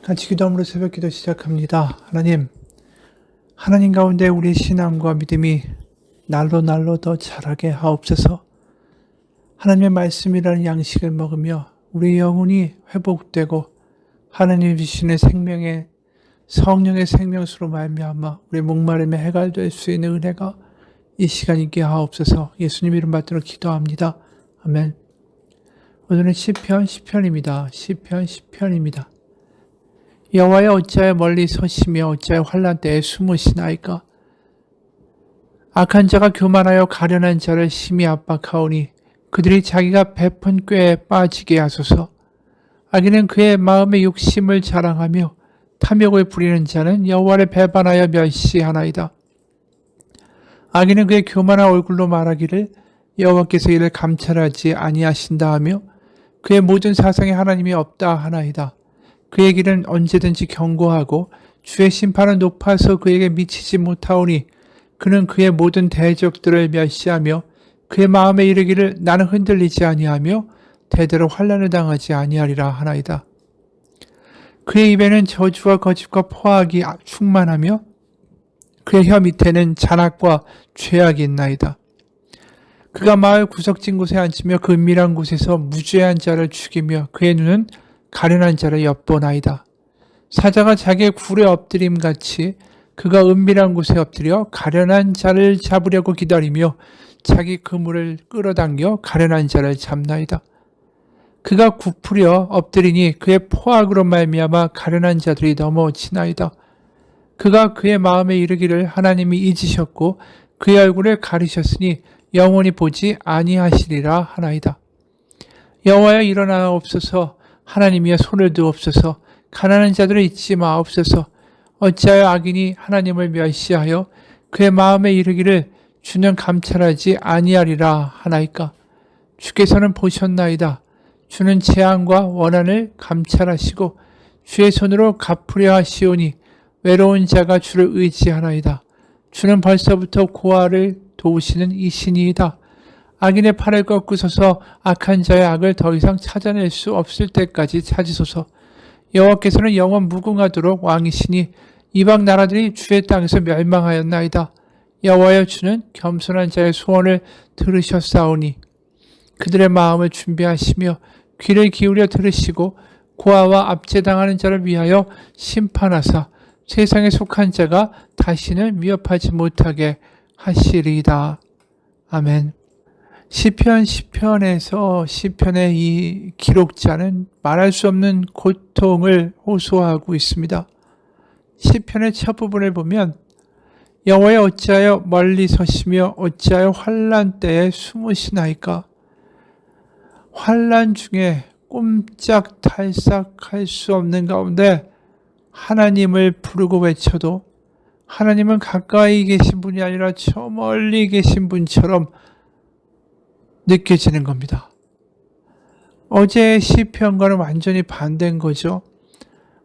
같이 기도함으로 새벽 기도 시작합니다. 하나님 가운데 우리의 신앙과 믿음이 날로 더 자라게 하옵소서. 하나님의 말씀이라는 양식을 먹으며 우리 영혼이 회복되고 하나님 주시는 생명의 성령의 생명수로 말미암아 우리 목마름에 해갈될 수 있는 은혜가 이 시간 있게 하옵소서. 예수님 이름 받들어 기도합니다. 아멘. 오늘은 시편입니다. 시편입니다. 여호와여 어찌하여 멀리 서시며 어찌하여 환난 때에 숨으시나이까. 악한 자가 교만하여 가련한 자를 심히 압박하오니 그들이 자기가 베푼 꾀에 빠지게 하소서. 악인은 그의 마음의 욕심을 자랑하며 탐욕을 부리는 자는 여호와를 배반하여 멸시하나이다. 악인은 그의 교만한 얼굴로 말하기를 여호와께서 이를 감찰하지 아니하신다 하며 그의 모든 사상에 하나님이 없다 하나이다. 그의 길은 언제든지 견고하고 주의 심판은 높아서 그에게 미치지 못하오니 그는 그의 모든 대적들을 멸시하며 그의 마음에 이르기를 나는 흔들리지 아니하며 대대로 환난을 당하지 아니하리라 하나이다. 그의 입에는 저주와 거짓과 포악이 충만하며 그의 혀 밑에는 잔악과 죄악이 있나이다. 그가 마을 구석진 곳에 앉으며 그 은밀한 곳에서 무죄한 자를 죽이며 그의 눈은 가련한 자를 엿보나이다. 사자가 자기의 굴에 엎드림같이 그가 은밀한 곳에 엎드려 가련한 자를 잡으려고 기다리며 자기 그물을 끌어당겨 가련한 자를 잡나이다. 그가 굽으려 엎드리니 그의 포악으로 말미암아 가련한 자들이 넘어지나이다. 그가 그의 마음에 이르기를 하나님이 잊으셨고 그의 얼굴을 가리셨으니 영원히 보지 아니하시리라 하나이다. 여호와여 일어나옵소서. 하나님이여 손을 두옵소서. 가난한 자들을 잊지 마옵소서. 어찌하여 악인이 하나님을 멸시하여 그의 마음에 이르기를 주는 감찰하지 아니하리라 하나이까. 주께서는 보셨나이다. 주는 재앙과 원한을 감찰하시고 주의 손으로 갚으려 하시오니 외로운 자가 주를 의지하나이다. 주는 벌써부터 고아를 도우시는 이신이이다. 악인의 팔을 꺾으소서. 악한 자의 악을 더 이상 찾아낼 수 없을 때까지 찾으소서. 여호와께서는 영원 무궁하도록 왕이시니 이방 나라들이 주의 땅에서 멸망하였나이다. 여호와여 주는 겸손한 자의 소원을 들으셨사오니 그들의 마음을 준비하시며 귀를 기울여 들으시고 고아와 압제당하는 자를 위하여 심판하사 세상에 속한 자가 다시는 위협하지 못하게 하시리이다. 아멘. 시편에서 시편의 이 기록자는 말할 수 없는 고통을 호소하고 있습니다. 시편의 첫 부분을 보면 여호와여 어찌하여 멀리 서시며 어찌하여 환난 때에 숨으시나이까. 환난 중에 꼼짝달싹할 수 없는 가운데 하나님을 부르고 외쳐도 하나님은 가까이 계신 분이 아니라 저 멀리 계신 분처럼 느껴지는 겁니다. 어제의 시편과는 완전히 반대인 거죠.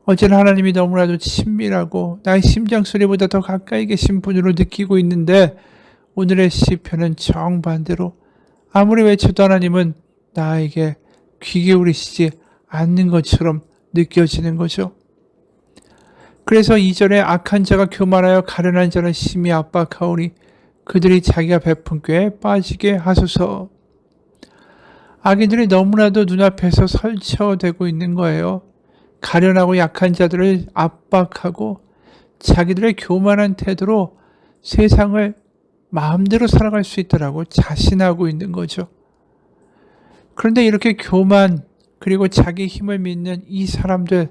어제는 하나님이 너무나도 친밀하고 나의 심장 소리보다 더 가까이 계신 분으로 느끼고 있는데 오늘의 시편은 정반대로 아무리 외쳐도 하나님은 나에게 귀 기울이시지 않는 것처럼 느껴지는 거죠. 그래서 2절에 악한 자가 교만하여 가련한 자를 심히 압박하오니 그들이 자기가 베푼 꾀에 빠지게 하소서. 악인들이 너무나도 눈앞에서 설쳐대고 있는 거예요. 가련하고 약한 자들을 압박하고 자기들의 교만한 태도로 세상을 마음대로 살아갈 수 있다라고 자신하고 있는 거죠. 그런데 이렇게 교만 그리고 자기 힘을 믿는 이 사람들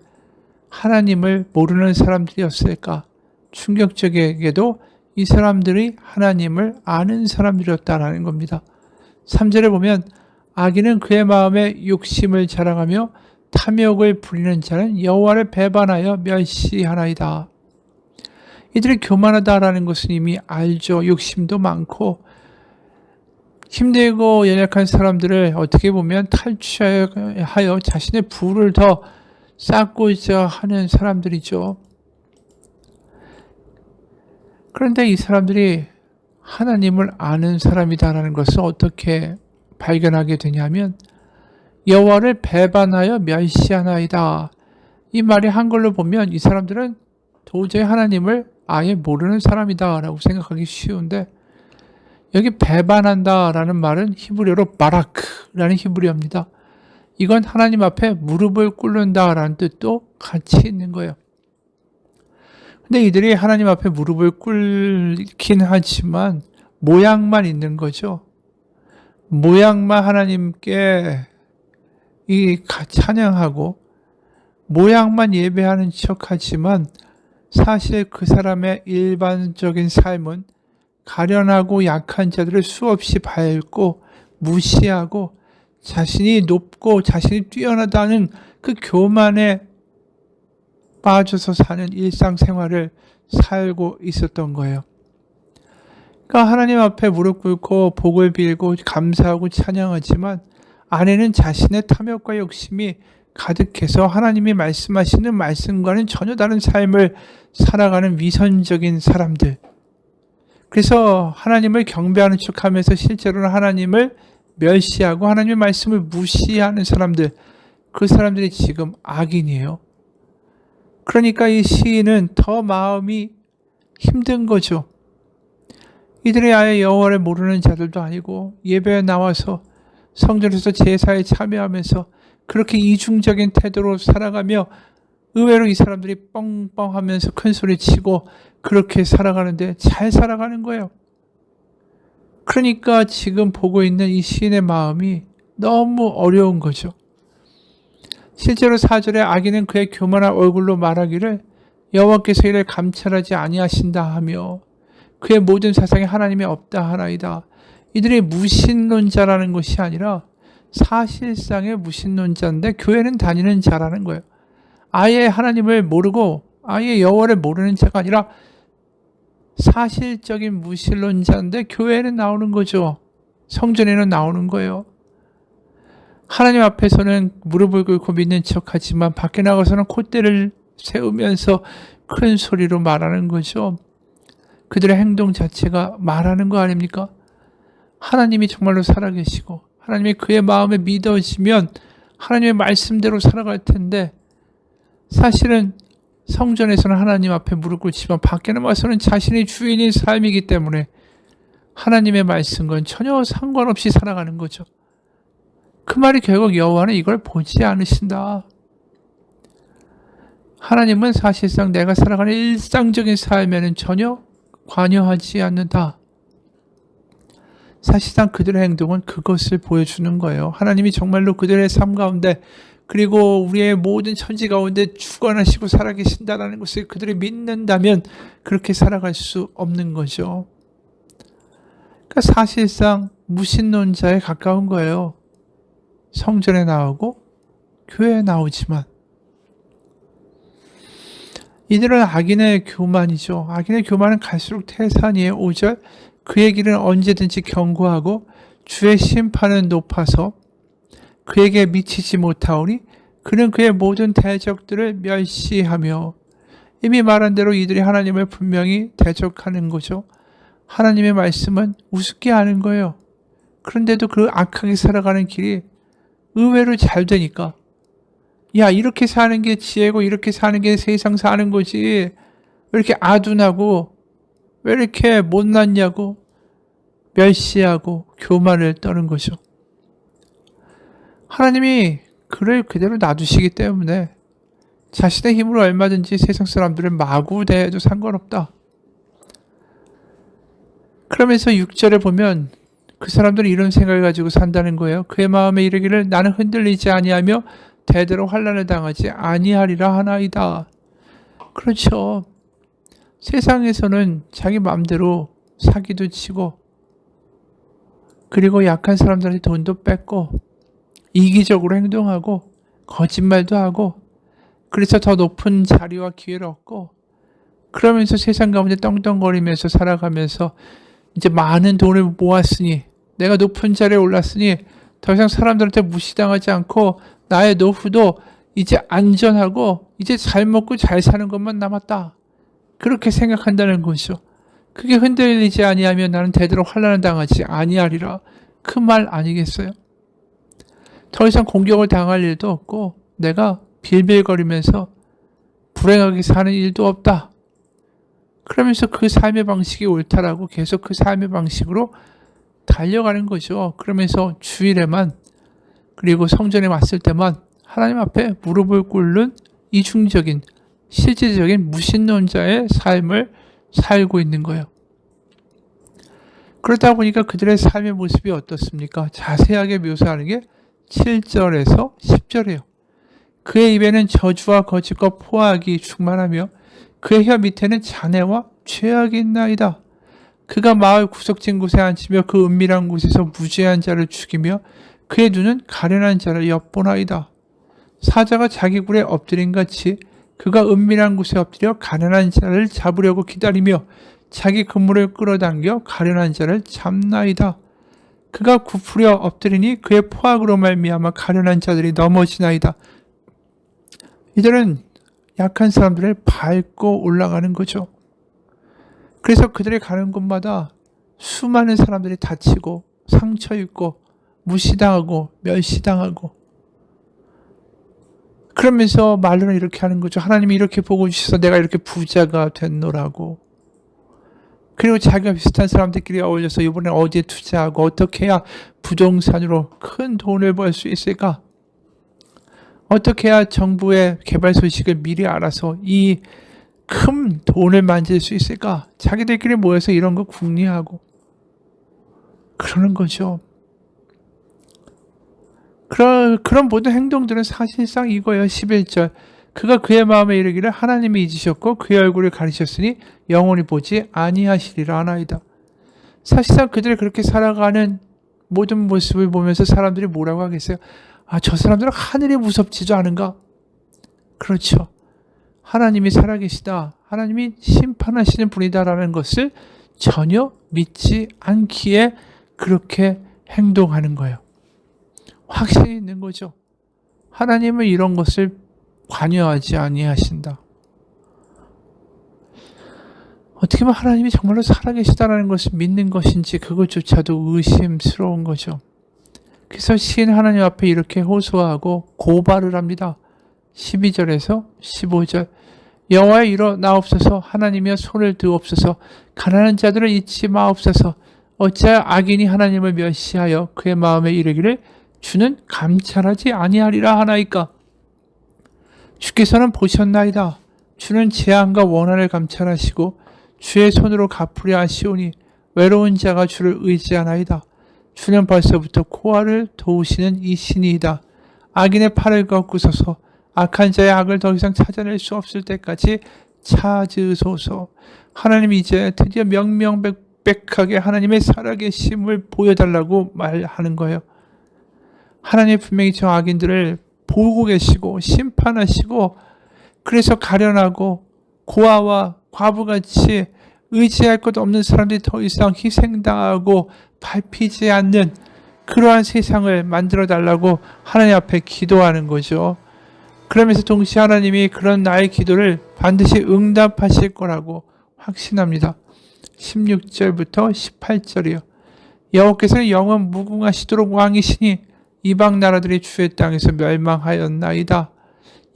하나님을 모르는 사람들이었을까? 충격적이게도 이 사람들이 하나님을 아는 사람들이었다라는 겁니다. 3절에 보면 악인은 그의 마음에 욕심을 자랑하며 탐욕을 부리는 자는 여호와를 배반하여 멸시하나이다. 이들이 교만하다라는 것은 이미 알죠. 욕심도 많고 힘들고 연약한 사람들을 어떻게 보면 탈취하여 자신의 부를 더 쌓고자 하는 사람들이죠. 그런데 이 사람들이 하나님을 아는 사람이다라는 것을 어떻게 발견하게 되냐면 여호와를 배반하여 멸시하나이다. 이 말이 한글로 보면 이 사람들은 도저히 하나님을 아예 모르는 사람이다 라고 생각하기 쉬운데, 여기 배반한다 라는 말은 히브리어로 바라크라는 히브리어입니다. 이건 하나님 앞에 무릎을 꿇는다 라는 뜻도 같이 있는 거예요. 근데 이들이 하나님 앞에 무릎을 꿇긴 하지만 모양만 있는 거죠. 모양만 하나님께 찬양하고 모양만 예배하는 척하지만 사실 그 사람의 일반적인 삶은 가련하고 약한 자들을 수없이 밟고 무시하고 자신이 높고 자신이 뛰어나다는 그 교만에 빠져서 사는 일상생활을 살고 있었던 거예요. 그러니까 하나님 앞에 무릎 꿇고 복을 빌고 감사하고 찬양하지만 안에는 자신의 탐욕과 욕심이 가득해서 하나님이 말씀하시는 말씀과는 전혀 다른 삶을 살아가는 위선적인 사람들. 그래서 하나님을 경배하는 척하면서 실제로는 하나님을 멸시하고 하나님의 말씀을 무시하는 사람들, 그 사람들이 지금 악인이에요. 그러니까 이 시인은 더 마음이 힘든 거죠. 이들이 아예 여호와를 모르는 자들도 아니고 예배에 나와서 성전에서 제사에 참여하면서 그렇게 이중적인 태도로 살아가며 의외로 이 사람들이 뻥뻥하면서 큰 소리 치고 그렇게 살아가는데 잘 살아가는 거예요. 그러니까 지금 보고 있는 이 시인의 마음이 너무 어려운 거죠. 실제로 4절에 악인은 그의 교만한 얼굴로 말하기를 여호와께서 이를 감찰하지 아니하신다 하며 그의 모든 사상에 하나님이 없다 하나이다. 이들이 무신론자라는 것이 아니라 사실상의 무신론자인데 교회는 다니는 자라는 거예요. 아예 하나님을 모르고 아예 여호와를 모르는 자가 아니라 사실적인 무신론자인데 교회에는 나오는 거죠. 성전에는 나오는 거예요. 하나님 앞에서는 무릎을 꿇고 믿는 척하지만 밖에 나가서는 콧대를 세우면서 큰 소리로 말하는 거죠. 그들의 행동 자체가 말하는 거 아닙니까? 하나님이 정말로 살아계시고 하나님이 그의 마음에 믿어지면 하나님의 말씀대로 살아갈 텐데 사실은 성전에서는 하나님 앞에 무릎 꿇지만 밖에 나와서는 자신이 주인인 삶이기 때문에 하나님의 말씀과는 전혀 상관없이 살아가는 거죠. 그 말이 결국 여호와는 이걸 보지 않으신다. 하나님은 사실상 내가 살아가는 일상적인 삶에는 전혀 관여하지 않는다. 사실상 그들의 행동은 그것을 보여주는 거예요. 하나님이 정말로 그들의 삶 가운데 그리고 우리의 모든 천지 가운데 주관하시고 살아계신다는 것을 그들이 믿는다면 그렇게 살아갈 수 없는 거죠. 그러니까 사실상 무신론자에 가까운 거예요. 성전에 나오고 교회에 나오지만 이들은 악인의 교만이죠. 악인의 교만은 갈수록 태산이에요. 5절 그의 길은 언제든지 견고하고 주의 심판은 높아서 그에게 미치지 못하오니 그는 그의 모든 대적들을 멸시하며 이미 말한 대로 이들이 하나님을 분명히 대적하는 거죠. 하나님의 말씀은 우습게 하는 거예요. 그런데도 그 악하게 살아가는 길이 의외로 잘 되니까 야 이렇게 사는 게 지혜고 이렇게 사는 게 세상 사는 거지 왜 이렇게 아둔하고 왜 이렇게 못났냐고 멸시하고 교만을 떠는 거죠. 하나님이 그를 그대로 놔두시기 때문에 자신의 힘으로 얼마든지 세상 사람들을 마구 대해도 상관없다. 그러면서 6절에 보면 그 사람들은 이런 생각을 가지고 산다는 거예요. 그의 마음에 이르기를 나는 흔들리지 아니하며 대대로 환난을 당하지 아니하리라 하나이다. 그렇죠. 세상에서는 자기 마음대로 사기도 치고 그리고 약한 사람들한테 돈도 뺏고 이기적으로 행동하고 거짓말도 하고 그래서 더 높은 자리와 기회를 얻고 그러면서 세상 가운데 떵떵거리면서 살아가면서 이제 많은 돈을 모았으니 내가 높은 자리에 올랐으니 더 이상 사람들한테 무시당하지 않고 나의 노후도 이제 안전하고 이제 잘 먹고 잘 사는 것만 남았다. 그렇게 생각한다는 것이죠. 그게 흔들리지 아니하면 나는 대대로 환난을 당하지 아니하리라. 그 말 아니겠어요? 더 이상 공격을 당할 일도 없고 내가 빌빌거리면서 불행하게 사는 일도 없다. 그러면서 그 삶의 방식이 옳다라고 계속 그 삶의 방식으로 달려가는 거죠. 그러면서 주일에만 그리고 성전에 왔을 때만 하나님 앞에 무릎을 꿇는 이중적인 실질적인 무신론자의 삶을 살고 있는 거예요. 그러다 보니까 그들의 삶의 모습이 어떻습니까? 자세하게 묘사하는 게 7절에서 10절이에요. 그의 입에는 저주와 거짓과 포악이 충만하며 그의 혀 밑에는 잔해와 죄악이 있나이다. 그가 마을 구석진 곳에 앉히며 그 은밀한 곳에서 무죄한 자를 죽이며 그의 눈은 가련한 자를 엿보나이다. 사자가 자기 굴에 엎드린 같이 그가 은밀한 곳에 엎드려 가련한 자를 잡으려고 기다리며 자기 그물을 끌어당겨 가련한 자를 잡나이다. 그가 굽으려 엎드리니 그의 포악으로 말미암아 가련한 자들이 넘어지나이다. 이들은 약한 사람들을 밟고 올라가는 거죠. 그래서 그들이 가는 곳마다 수많은 사람들이 다치고 상처 입고 무시당하고 멸시당하고, 그러면서 말로는 이렇게 하는 거죠. 하나님이 이렇게 보고 주셔서 내가 이렇게 부자가 됐노라고. 그리고 자기가 비슷한 사람들끼리 어울려서 이번에 어디에 투자하고 어떻게 해야 부동산으로 큰 돈을 벌 수 있을까? 어떻게 해야 정부의 개발 소식을 미리 알아서 이 큰 돈을 만질 수 있을까? 자기들끼리 모여서 이런 거 궁리하고 그러는 거죠. 그런 모든 행동들은 사실상 이거예요. 11절. 그가 그의 마음에 이르기를 하나님이 잊으셨고 그의 얼굴을 가리셨으니 영원히 보지 아니하시리라 하나이다. 사실상 그들이 그렇게 살아가는 모든 모습을 보면서 사람들이 뭐라고 하겠어요? 아, 저 사람들은 하늘이 무섭지도 않은가? 그렇죠. 하나님이 살아계시다. 하나님이 심판하시는 분이다라는 것을 전혀 믿지 않기에 그렇게 행동하는 거예요. 확신이 있는 거죠. 하나님은 이런 것을 관여하지 아니하신다. 어떻게 보면 하나님이 정말로 살아계시다라는 것을 믿는 것인지 그것조차도 의심스러운 거죠. 그래서 시인 하나님 앞에 이렇게 호소하고 고발을 합니다. 12절에서 15절. 여호와여 일어나옵소서. 하나님이여 손을 드옵소서. 가난한 자들을 잊지 마옵소서. 어찌하여 악인이 하나님을 멸시하여 그의 마음에 이르기를 주는 감찰하지 아니하리라 하나이까. 주께서는 보셨나이다. 주는 재앙과 원한을 감찰하시고 주의 손으로 갚으려 하시오니 외로운 자가 주를 의지하나이다. 주는 벌써부터 고아를 도우시는 이 신이이다. 악인의 팔을 꺾으소서. 악한 자의 악을 더 이상 찾아낼 수 없을 때까지 찾으소서. 하나님 이제 드디어 명명백백하게 하나님의 살아계심을 보여달라고 말하는 거예요. 하나님 분명히 저 악인들을 보고 계시고 심판하시고, 그래서 가련하고 고아와 과부같이 의지할 것 없는 사람들이 더 이상 희생당하고 밟히지 않는 그러한 세상을 만들어 달라고 하나님 앞에 기도하는 거죠. 그러면서 동시에 하나님이 그런 나의 기도를 반드시 응답하실 거라고 확신합니다. 16절부터 18절이요. 여호와께서는 영원 무궁하시도록 왕이시니 이방 나라들이 주의 땅에서 멸망하였나이다.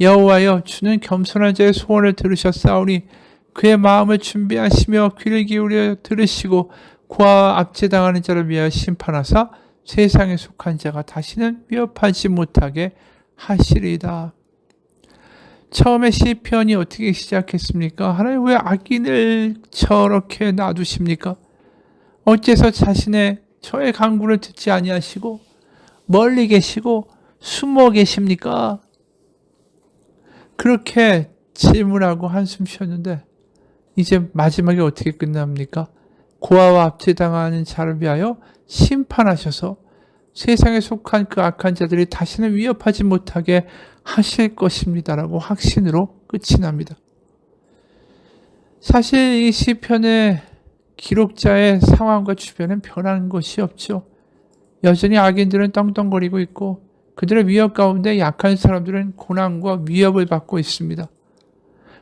여호와여 주는 겸손한 자의 소원을 들으셨사오니 그의 마음을 준비하시며 귀를 기울여 들으시고 고아와 압제당하는 자를 위하여 심판하사 세상에 속한 자가 다시는 위협하지 못하게 하시리이다. 처음에 시편이 어떻게 시작했습니까? 하나님 왜 악인을 저렇게 놔두십니까? 어째서 자신의 저의 간구를 듣지 아니하시고 멀리 계시고 숨어 계십니까? 그렇게 질문하고 한숨 쉬었는데 이제 마지막에 어떻게 끝납니까? 고아와 압제당하는 자를 위하여 심판하셔서 세상에 속한 그 악한 자들이 다시는 위협하지 못하게 하실 것입니다라고 확신으로 끝이 납니다. 사실 이 시편의 기록자의 상황과 주변은 변한 것이 없죠. 여전히 악인들은 떵떵거리고 있고 그들의 위협 가운데 약한 사람들은 고난과 위협을 받고 있습니다.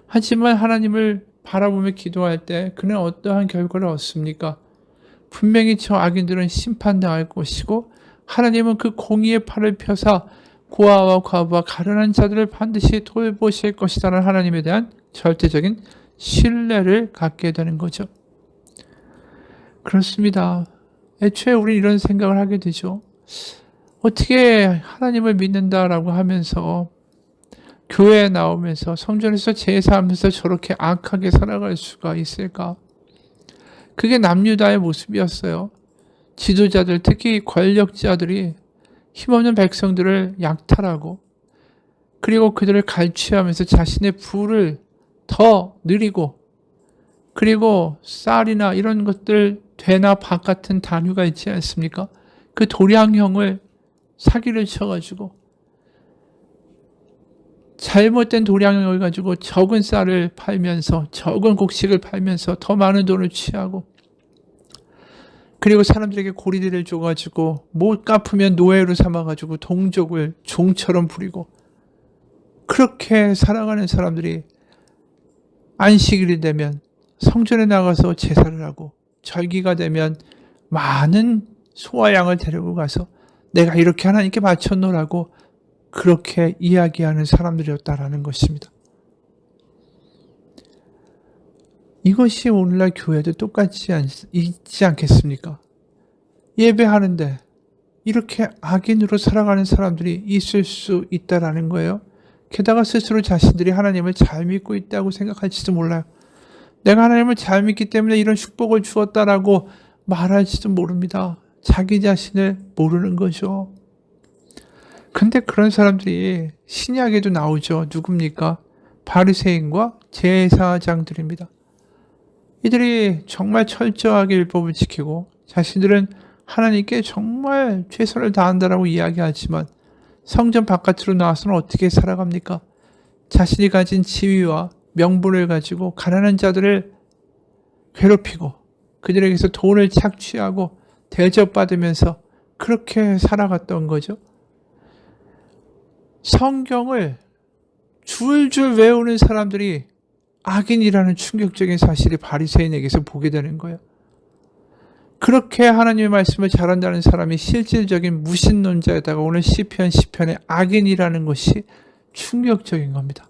하지만 하나님을 바라보며 기도할 때 그는 어떠한 결과를 얻습니까? 분명히 저 악인들은 심판당할 것이고 하나님은 그 공의의 팔을 펴사 고아와 과부와 가련한 자들을 반드시 돌보실 것이라는 하나님에 대한 절대적인 신뢰를 갖게 되는 거죠. 그렇습니다. 애초에 우리 이런 생각을 하게 되죠. 어떻게 하나님을 믿는다라고 하면서 교회에 나오면서 성전에서 제사하면서 저렇게 악하게 살아갈 수가 있을까? 그게 남유다의 모습이었어요. 지도자들, 특히 권력자들이 힘없는 백성들을 약탈하고 그리고 그들을 갈취하면서 자신의 부를 더 늘리고 그리고 쌀이나 이런 것들 되나 박 같은 단위가 있지 않습니까? 그 도량형을 사기를 쳐가지고 잘못된 도량형을 가지고 적은 쌀을 팔면서 적은 곡식을 팔면서 더 많은 돈을 취하고 그리고 사람들에게 고리대를 줘가지고 못 갚으면 노예로 삼아가지고 동족을 종처럼 부리고 그렇게 살아가는 사람들이 안식일이 되면 성전에 나가서 제사를 하고 절기가 되면 많은 소와 양을 데리고 가서 내가 이렇게 하나님께 바쳤노라고 그렇게 이야기하는 사람들이었다라는 것입니다. 이것이 오늘날 교회도 똑같지 있지 않겠습니까? 예배하는데 이렇게 악인으로 살아가는 사람들이 있을 수 있다라는 거예요. 게다가 스스로 자신들이 하나님을 잘 믿고 있다고 생각할지도 몰라요. 내가 하나님을 잘 믿기 때문에 이런 축복을 주었다라고 말할지도 모릅니다. 자기 자신을 모르는 거죠. 근데 그런 사람들이 신약에도 나오죠. 누굽니까? 바리새인과 제사장들입니다. 이들이 정말 철저하게 율법을 지키고 자신들은 하나님께 정말 최선을 다한다라고 이야기하지만 성전 바깥으로 나와서는 어떻게 살아갑니까? 자신이 가진 지위와 명분을 가지고 가난한 자들을 괴롭히고 그들에게서 돈을 착취하고 대접받으면서 그렇게 살아갔던 거죠. 성경을 줄줄 외우는 사람들이 악인이라는 충격적인 사실이 바리새인에게서 보게 되는 거예요. 그렇게 하나님의 말씀을 잘한다는 사람이 실질적인 무신론자에다가 오늘 시편의 악인이라는 것이 충격적인 겁니다.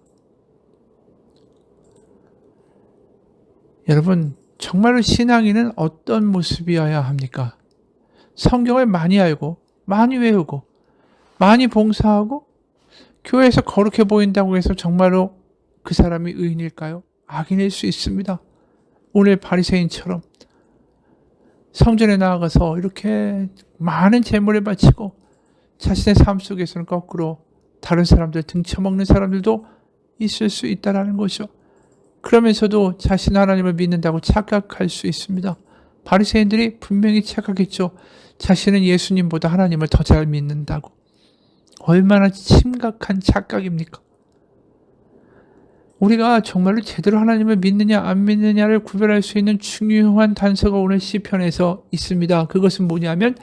여러분, 정말로 신앙인은 어떤 모습이어야 합니까? 성경을 많이 알고 많이 외우고 많이 봉사하고 교회에서 거룩해 보인다고 해서 정말로 그 사람이 의인일까요? 악인일 수 있습니다. 오늘 바리새인처럼 성전에 나아가서 이렇게 많은 재물을 바치고 자신의 삶 속에서는 거꾸로 다른 사람들 등쳐먹는 사람들도 있을 수 있다는 거죠. 그러면서도 자신 하나님을 믿는다고 착각할 수 있습니다. 바리새인들이 분명히 착각했죠. 자신은 예수님보다 하나님을 더 잘 믿는다고. 얼마나 심각한 착각입니까? 우리가 정말로 제대로 하나님을 믿느냐 안 믿느냐를 구별할 수 있는 중요한 단서가 오늘 시편에서 있습니다. 그것은 뭐냐면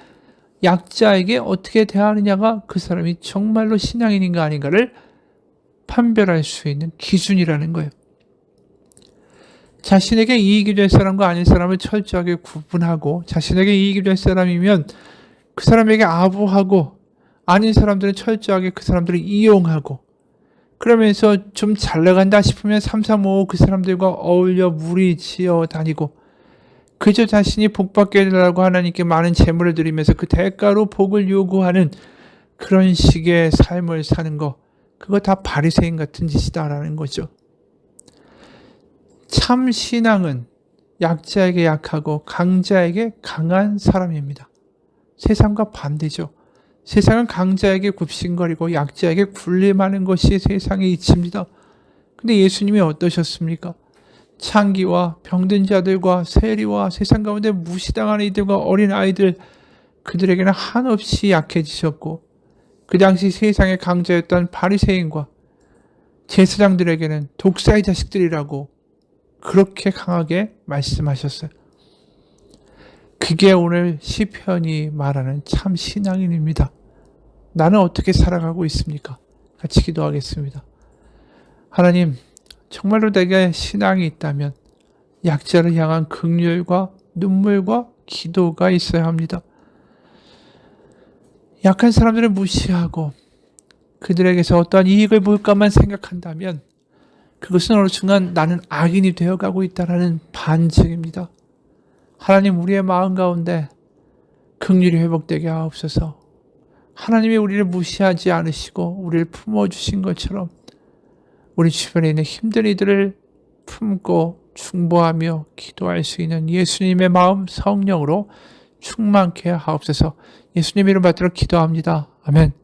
약자에게 어떻게 대하느냐가 그 사람이 정말로 신앙인인가 아닌가를 판별할 수 있는 기준이라는 거예요. 자신에게 이익이 될 사람과 아닌 사람을 철저하게 구분하고 자신에게 이익이 될 사람이면 그 사람에게 아부하고 아닌 사람들은 철저하게 그 사람들을 이용하고 그러면서 좀 잘 나간다 싶으면 3, 4, 5 그 사람들과 어울려 무리지어 다니고 그저 자신이 복받게 해달라고 하나님께 많은 재물을 드리면서 그 대가로 복을 요구하는 그런 식의 삶을 사는 거 그거 다 바리새인 같은 짓이다라는 거죠. 참 신앙은 약자에게 약하고 강자에게 강한 사람입니다. 세상과 반대죠. 세상은 강자에게 굽신거리고 약자에게 군림하는 것이 세상의 이치입니다. 근데 예수님이 어떠셨습니까? 창기와 병든 자들과 세리와 세상 가운데 무시당하는 이들과 어린 아이들 그들에게는 한없이 약해지셨고 그 당시 세상의 강자였던 바리새인과 제사장들에게는 독사의 자식들이라고 그렇게 강하게 말씀하셨어요. 그게 오늘 시편이 말하는 참 신앙인입니다. 나는 어떻게 살아가고 있습니까? 같이 기도하겠습니다. 하나님, 정말로 내게 신앙이 있다면 약자를 향한 긍휼과 눈물과 기도가 있어야 합니다. 약한 사람들을 무시하고 그들에게서 어떠한 이익을 볼까만 생각한다면 그것은 어느 순간 나는 악인이 되어가고 있다는 반증입니다. 하나님, 우리의 마음 가운데 긍휼이 회복되게 하옵소서. 하나님이 우리를 무시하지 않으시고 우리를 품어주신 것처럼 우리 주변에 있는 힘든 이들을 품고 중보하며 기도할 수 있는 예수님의 마음, 성령으로 충만케 하옵소서. 예수님 이름 받들어 기도합니다. 아멘.